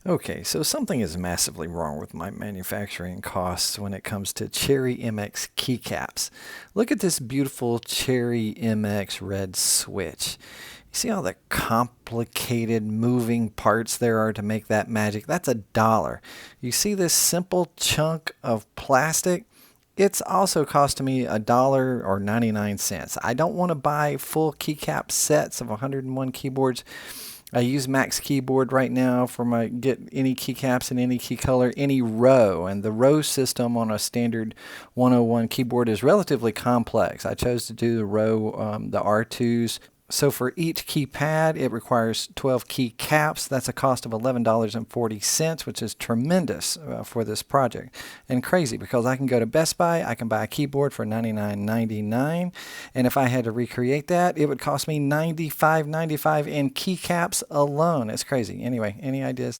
Okay, so something is massively wrong with my manufacturing costs when it comes to Cherry MX keycaps. Look at this beautiful Cherry MX red switch. You see all the complicated moving parts there are to make that magic? That's $1. You see this simple chunk of plastic? It's also costing me $1.99. I don't want to buy full keycap sets of 101 keyboards. I use Max Keyboard right now for my get any keycaps in any key color, any row. And the row system on a standard 101 keyboard is relatively complex. I chose to do the row, the R2s. So for each keypad, it requires 12 keycaps. That's a cost of $11.40, which is tremendous for this project. And crazy because I can go to Best Buy, I can buy a keyboard for $99.99, and if I had to recreate that, it would cost me $95.95 in keycaps alone. It's crazy. Anyway, any ideas?